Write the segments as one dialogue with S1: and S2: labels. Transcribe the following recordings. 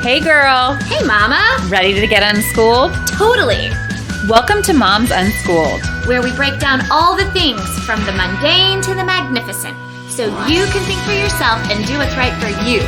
S1: Hey girl.
S2: Hey mama.
S1: Ready to get unschooled?
S2: Totally.
S1: Welcome to Moms Unschooled,
S2: where we break down all the things from the mundane to the magnificent, so you can think for yourself and do what's right for you.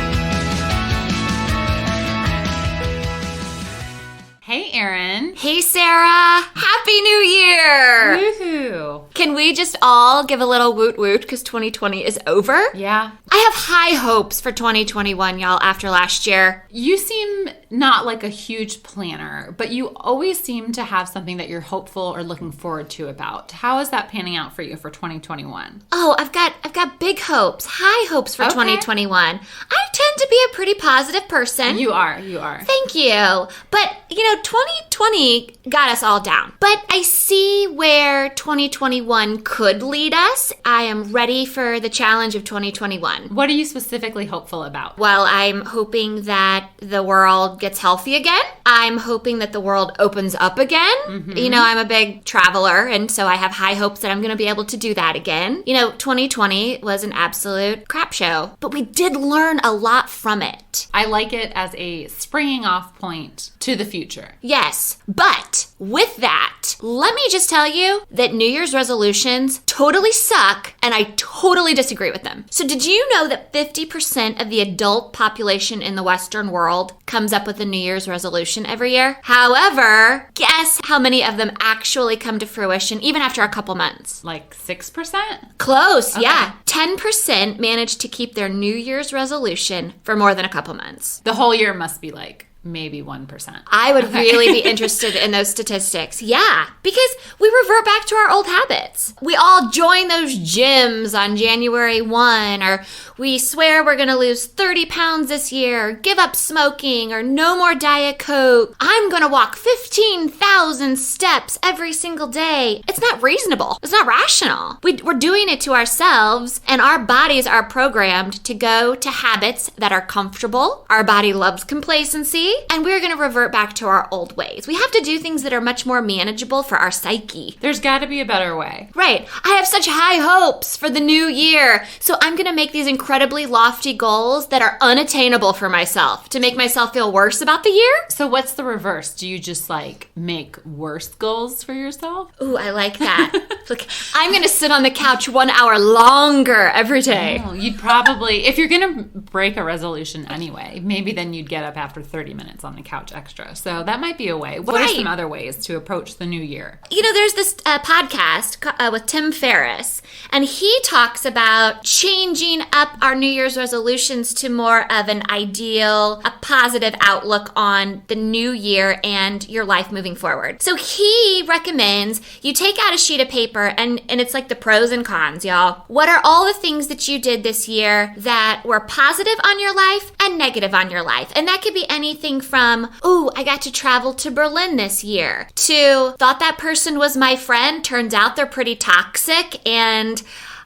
S1: Hey Erin.
S2: Hey Sarah. Happy New Year.
S1: Woohoo.
S2: Can we just all give a little woot woot because 2020 is over?
S1: Yeah.
S2: I have high hopes for 2021, y'all, after last year.
S1: You seem not like a huge planner, but you always seem to have something that you're hopeful or looking forward to about. How is that panning out for you for 2021?
S2: Oh, I've got big hopes, high hopes for 2021. I tend to be a pretty positive person.
S1: You are.
S2: Thank you. But, 2020 got us all down. But I see where 2021 could lead us. I am ready for the challenge of 2021.
S1: What are you specifically hopeful about?
S2: Well, I'm hoping that the world gets healthy again. I'm hoping that the world opens up again. Mm-hmm. I'm a big traveler, and so I have high hopes that I'm going to be able to do that again. 2020 was an absolute crap show, but we did learn a lot from it.
S1: I like it as a springing off point to the future.
S2: Yes, but with that, let me just tell you that New Year's resolutions totally suck, and I totally disagree with them. So did you know that 50% of the adult population in the Western world comes up with a New Year's resolution every year? However, guess how many of them actually come to fruition even after a couple months?
S1: Like 6%?
S2: Close, okay. Yeah. 10% manage to keep their New Year's resolution for more than a couple months.
S1: The whole year must be like maybe 1%.
S2: I would really be interested in those statistics. Yeah, because we revert back to our old habits. We all join those gyms on January 1, or we swear we're going to lose 30 pounds this year, or give up smoking, or no more Diet Coke. I'm going to walk 15,000 steps every single day. It's not reasonable. It's not rational. We're doing it to ourselves, and our bodies are programmed to go to habits that are comfortable. Our body loves complacency. And we're going to revert back to our old ways. We have to do things that are much more manageable for our psyche.
S1: There's got to be a better way.
S2: Right. I have such high hopes for the new year. So I'm going to make these incredibly lofty goals that are unattainable for myself to make myself feel worse about the year.
S1: So what's the reverse? Do you just make worse goals for yourself?
S2: Ooh, I like that. Look, I'm going to sit on the couch 1 hour longer every day.
S1: Oh, you'd probably, if you're going to break a resolution anyway, maybe then you'd get up after 30 minutes on the couch extra. So that might be a way. What are some other ways to approach the new year?
S2: There's this podcast with Tim Ferriss, and he talks about changing up our New Year's resolutions to more of an ideal, a positive outlook on the new year and your life moving forward. So he recommends you take out a sheet of paper, and it's like the pros and cons, y'all. What are all the things that you did this year that were positive on your life and negative on your life? And that could be anything from, I got to travel to Berlin this year, to thought that person was my friend, turns out they're pretty toxic, and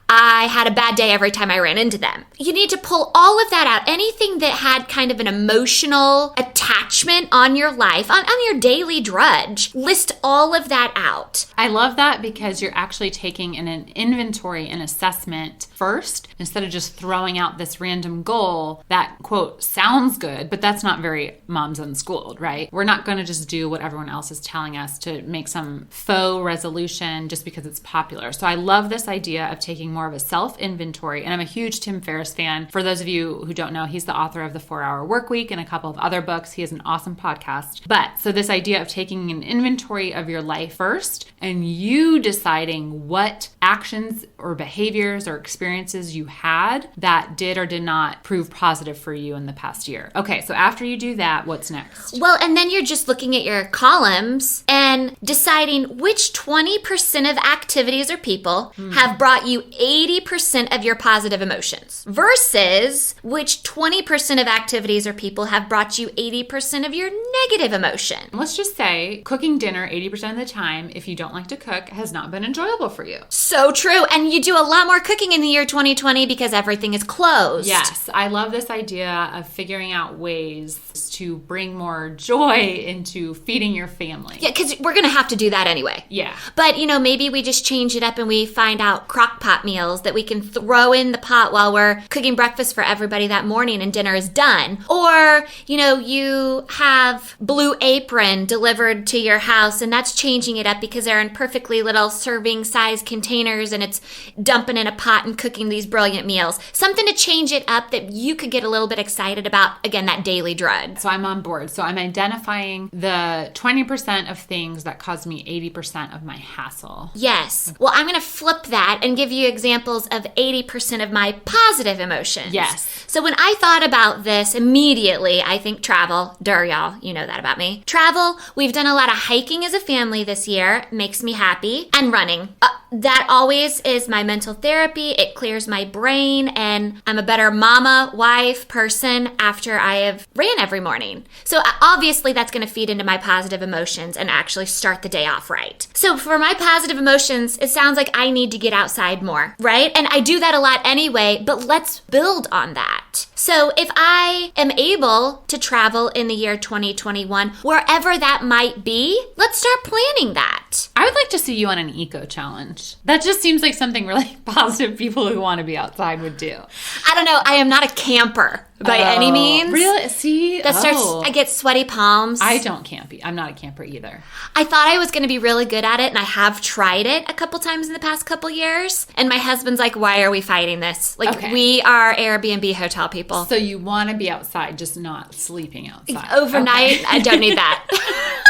S2: I had a bad day every time I ran into them. You need to pull all of that out. Anything that had kind of an emotional attachment on your life, on your daily drudge, list all of that out.
S1: I love that because you're actually taking an inventory and assessment first, instead of just throwing out this random goal that, quote, sounds good, but that's not very Moms Unschooled, right? We're not going to just do what everyone else is telling us to make some faux resolution just because it's popular. So I love this idea of taking more of a self-inventory. And I'm a huge Tim Ferriss fan. For those of you who don't know, he's the author of The 4-Hour Workweek and a couple of other books. He has an awesome podcast. But so this idea of taking an inventory of your life first and you deciding what actions or behaviors or experiences you had that did or did not prove positive for you in the past year. Okay, so after you do that, what's next?
S2: Well, and then you're just looking at your columns and deciding which 20% of activities or people have brought you 80% of your positive emotions versus which 20% of activities or people have brought you 80% of your negative emotion.
S1: Let's just say cooking dinner 80% of the time, if you don't like to cook, has not been enjoyable for you.
S2: So true. And you do a lot more cooking in the year 2020 because everything is closed.
S1: Yes. I love this idea of figuring out ways to bring more joy into feeding your family.
S2: Yeah, because we're going to have to do that anyway.
S1: Yeah.
S2: But, maybe we just change it up and we find out crock pot meals that we can throw in the pot while we're cooking breakfast for everybody that morning and dinner is done. Or, you have Blue Apron delivered to your house and that's changing it up because they're in perfectly little serving size containers and it's dumping in a pot and cooking these brilliant meals. Something to change it up that you could get a little bit excited about, again, that daily dread.
S1: So I'm on board. So I'm identifying the 20% of things that cause me 80% of my hassle.
S2: Yes. Well, I'm going to flip that and give you examples of 80% of my positive emotions.
S1: Yes.
S2: So when I thought about this, immediately, I think travel. Duh, y'all. You know that about me. Travel. We've done a lot of hiking as a family this year. Makes me happy. And running. That always is my mental therapy. It clears my brain and I'm a better mama, wife, person after I have ran every morning. So obviously that's going to feed into my positive emotions and actually start the day off right. So for my positive emotions, it sounds like I need to get outside more, right? And I do that a lot anyway, but let's build on that. So if I am able to travel in the year 2021, wherever that might be, let's start planning that.
S1: I would like to see you on an eco challenge. That just seems like something really positive people who want to be outside would do.
S2: I don't know. I am not a camper by any means.
S1: Really? See?
S2: I get sweaty palms.
S1: I don't camp. I'm not a camper either.
S2: I thought I was going to be really good at it, and I have tried it a couple times in the past couple years. And my husband's like, why are we fighting this? We are Airbnb hotel people.
S1: So you want to be outside, just not sleeping outside.
S2: Overnight, okay. I don't need that.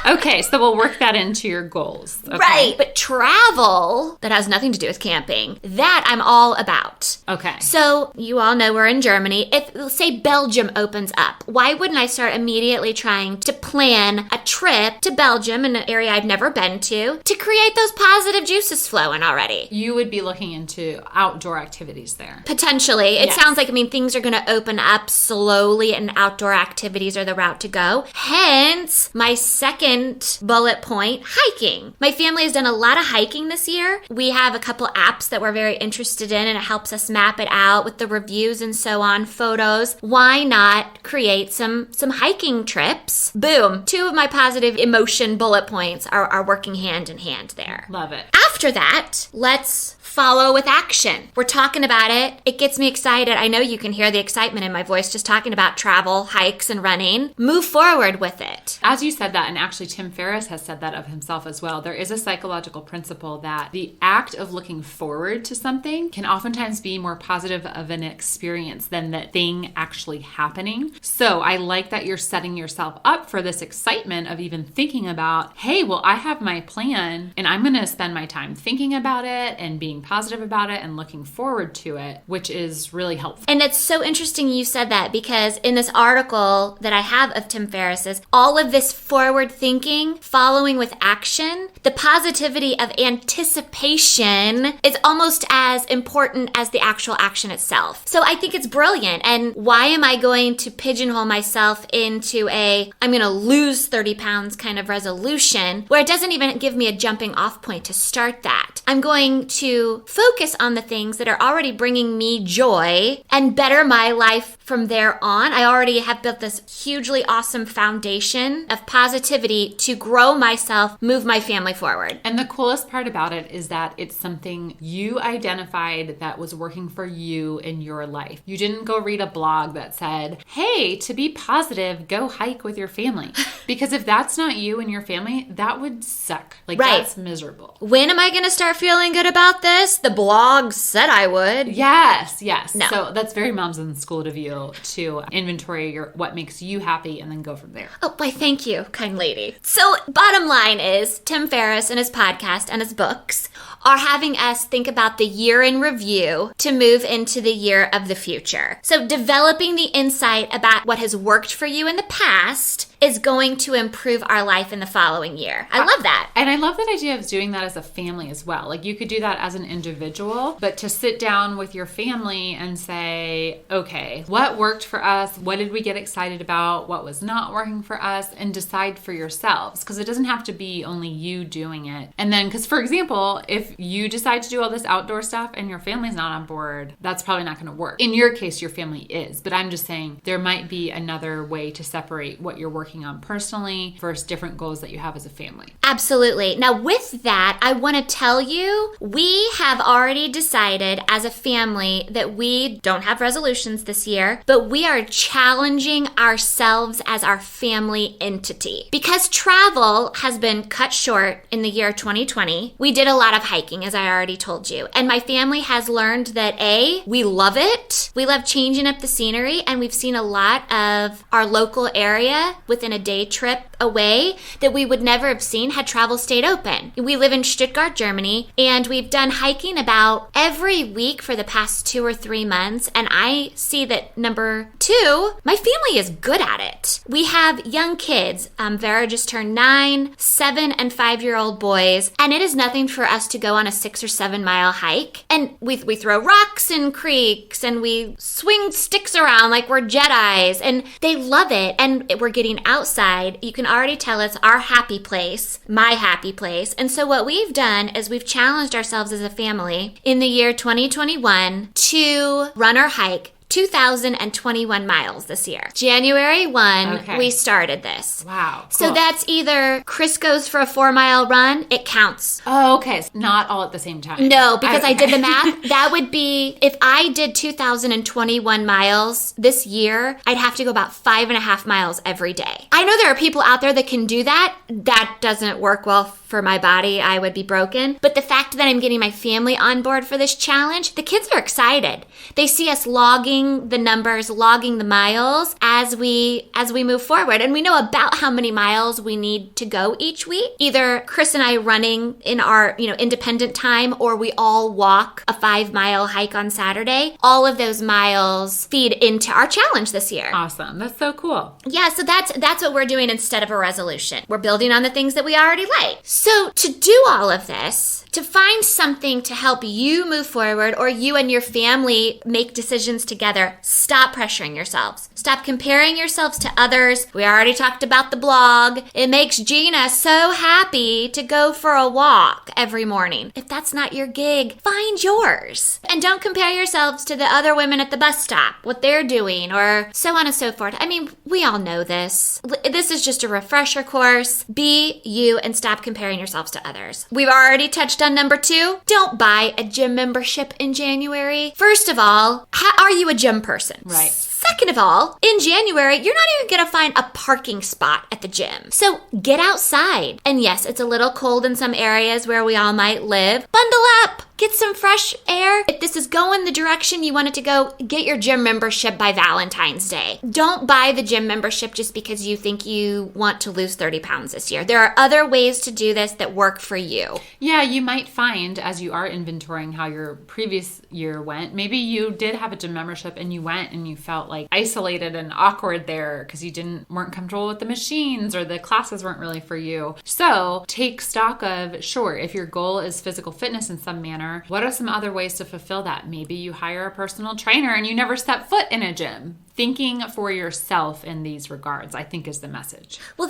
S1: Okay, so we'll work that into your goals. Okay.
S2: Right. But travel, that has nothing to do with camping, that I'm all about.
S1: Okay.
S2: So you all know we're in Germany. If, say, Belgium opens up, why wouldn't I start immediately trying to plan a trip to Belgium, in an area I've never been to create those positive juices flowing already?
S1: You would be looking into outdoor activities there.
S2: Potentially. It sounds like, things are going to open up slowly and outdoor activities are the route to go. Hence, my second bullet point, hiking. My family has done a lot of hiking this year. We have a couple apps that we're very interested in and it helps us map it out with the reviews and so on, photos. Why not create some hiking trips? Boom. 2 of my positive emotion bullet points are working hand in hand there.
S1: Love it.
S2: After that, let's follow with action. We're talking about it. It gets me excited. I know you can hear the excitement in my voice just talking about travel, hikes, and running. Move forward with it.
S1: As you said that, and actually Tim Ferriss has said that of himself as well, there is a psychological principle that the act of looking forward to something can oftentimes be more positive of an experience than that thing actually happening. So I like that you're setting yourself up for this excitement of even thinking about, hey, well, I have my plan and I'm going to spend my time thinking about it and being positive about it and looking forward to it, which is really helpful.
S2: And it's so interesting you said that because in this article that I have of Tim Ferriss's, all of this forward thinking, following with action, the positivity of anticipation is almost as important as the actual action itself. So I think it's brilliant. And why am I going to pigeonhole myself into I'm going to lose 30 pounds kind of resolution where it doesn't even give me a jumping off point to start that? I'm going to focus on the things that are already bringing me joy and better my life from there on. I already have built this hugely awesome foundation of positivity to grow myself, move my family forward.
S1: And the coolest part about it is that it's something you identified that was working for you in your life. You didn't go read a blog that said, hey, to be positive, go hike with your family. Because if that's not you and your family, that would suck. That's miserable.
S2: When am I going to start feeling good about this? The blog said I would.
S1: Yes.
S2: No.
S1: So that's very moms in school of you to inventory what makes you happy and then go from there.
S2: Oh, why, thank you, kind lady. So bottom line is Tim Ferriss and his podcast and his books are having us think about the year in review to move into the year of the future. So developing the insight about what has worked for you in the past is going to improve our life in the following year. I love that.
S1: And I love that idea of doing that as a family as well. You could do that as an individual, but to sit down with your family and say, okay, what worked for us? What did we get excited about? What was not working for us? And decide for yourselves, because it doesn't have to be only you doing it. And then, because for example, if you decide to do all this outdoor stuff and your family's not on board, that's probably not going to work. In your case, your family is, but I'm just saying there might be another way to separate what you're working working on personally versus different goals that you have as a family.
S2: Absolutely. Now, with that, I want to tell you, we have already decided as a family that we don't have resolutions this year, but we are challenging ourselves as our family entity. Because travel has been cut short in the year 2020, we did a lot of hiking, as I already told you. And my family has learned that we love it. We love changing up the scenery, and we've seen a lot of our local area within a day trip away that we would never have seen had travel stayed open. We live in Stuttgart, Germany, and we've done hiking about every week for the past 2 or 3 months. And I see that number 2, my family is good at it. We have young kids. Vera just turned 9, 7 and 5-year-old boys, and it is nothing for us to go on a 6 or 7 mile hike. And we throw rocks in creeks and we swing sticks around like we're Jedis, and they love it. And we're getting outside. You can already tell it's our happy place, my happy place. And so what we've done is we've challenged ourselves as a family in the year 2021 to run or hike 2,021 miles this year. January 1, we started this.
S1: Wow. Cool.
S2: So that's either Chris goes for a 4-mile run, it counts.
S1: Oh, okay. So not all at the same time.
S2: No, because I did the math. That would be, if I did 2,021 miles this year, I'd have to go about 5.5 miles every day. I know there are people out there that can do that. That doesn't work well for my body. I would be broken. But the fact that I'm getting my family on board for this challenge, the kids are excited. They see us logging the numbers, logging the miles as we move forward. And we know about how many miles we need to go each week. Either Chris and I running in our, independent time, or we all walk a 5-mile hike on Saturday. All of those miles feed into our challenge this year.
S1: Awesome. That's so cool.
S2: Yeah, so that's what we're doing instead of a resolution. We're building on the things that we already like. So to do all of this, to find something to help you move forward or you and your family make decisions together, stop pressuring yourselves. Stop comparing yourselves to others. We already talked about the blog. It makes Gina so happy to go for a walk every morning. If that's not your gig, find yours. And don't compare yourselves to the other women at the bus stop, what they're doing, or so on and so forth. I mean, we all know this. This is just a refresher course. Be you and stop comparing yourselves to others. We've already touched on number 2. Don't buy a gym membership in January. First of all, are you a gym person?
S1: Right.
S2: Second of all, in January, you're not even going to find a parking spot at the gym. So get outside. And yes, it's a little cold in some areas where we all might live. Bundle up. Get some fresh air. If this is going the direction you want it to go, get your gym membership by Valentine's Day. Don't buy the gym membership just because you think you want to lose 30 pounds this year. There are other ways to do this that work for you.
S1: Yeah, you might find as you are inventorying how your previous year went, maybe you did have a gym membership and you went and you felt like isolated and awkward there because you weren't comfortable with the machines or the classes weren't really for you. So take stock of, sure, if your goal is physical fitness in some manner, what are some other ways to fulfill that? Maybe you hire a personal trainer and you never step foot in a gym. Thinking for yourself in these regards, I think, is the message.
S2: Well,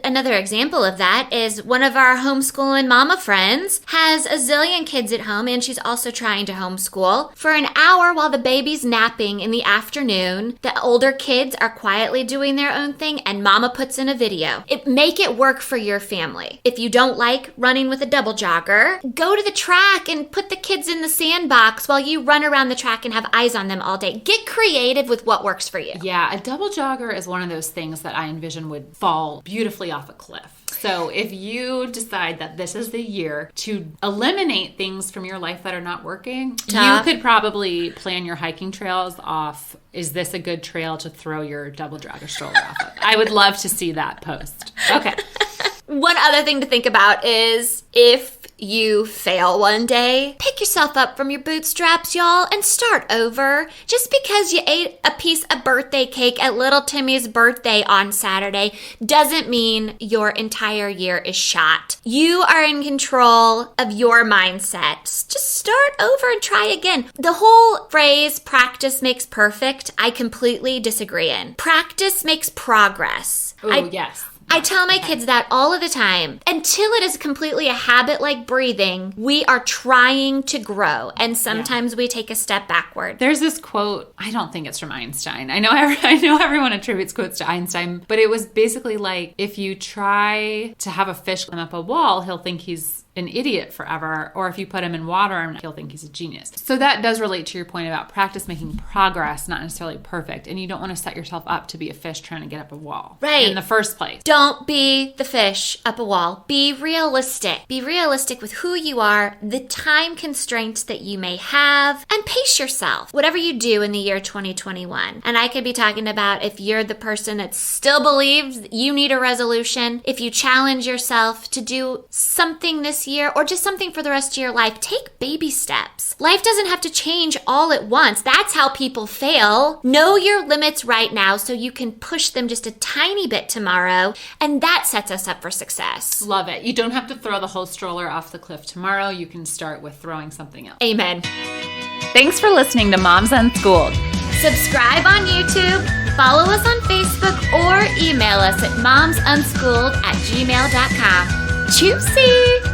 S2: another example of that is one of our homeschooling mama friends has a zillion kids at home, and she's also trying to homeschool. For an hour while the baby's napping in the afternoon, the older kids are quietly doing their own thing, and mama puts in a video. Make it work for your family. If you don't like running with a double jogger, go to the track and put the kids in the sandbox while you run around the track and have eyes on them all day. Get creative with what works for you.
S1: Yeah, a double jogger is one of those things that I envision would fall beautifully off a cliff. So if you decide that this is the year to eliminate things from your life that are not working, you could probably plan your hiking trails off. Is this a good trail to throw your double jogger stroller off of? I would love to see that post. Okay.
S2: One other thing to think about is if you fail one day, pick yourself up from your bootstraps, y'all, and start over. Just because you ate a piece of birthday cake at little Timmy's birthday on Saturday doesn't mean your entire year is shot. You are in control of your mindset. Just start over and try again. The whole phrase, practice makes perfect, I completely disagree in. Practice makes progress.
S1: Oh, yes.
S2: I tell my kids that all of the time. Until it is completely a habit like breathing, we are trying to grow. And sometimes we take a step backward.
S1: There's this quote, I don't think it's from Einstein. I know everyone attributes quotes to Einstein, but it was basically like, if you try to have a fish climb up a wall, he'll think he's an idiot forever, or if you put him in water, he'll think he's a genius. So that does relate to your point about practice making progress, not necessarily perfect, and you don't want to set yourself up to be a fish trying to get up a wall in the first place.
S2: Don't be the fish up a wall. Be realistic. Be realistic with who you are, the time constraints that you may have, and pace yourself. Whatever you do in the year 2021. And I could be talking about if you're the person that still believes you need a resolution, if you challenge yourself to do something this year or just something for the rest of your life, take baby steps. Life doesn't have to change all at once. That's how people fail. Know your limits right now so you can push them just a tiny bit tomorrow, and that sets us up for success.
S1: Love it. You don't have to throw the whole stroller off the cliff tomorrow. You can start with throwing something else.
S2: Amen.
S1: Thanks for listening to Moms Unschooled.
S2: Subscribe on YouTube, follow us on Facebook, or email us at momsunschooled@gmail.com. Juicy!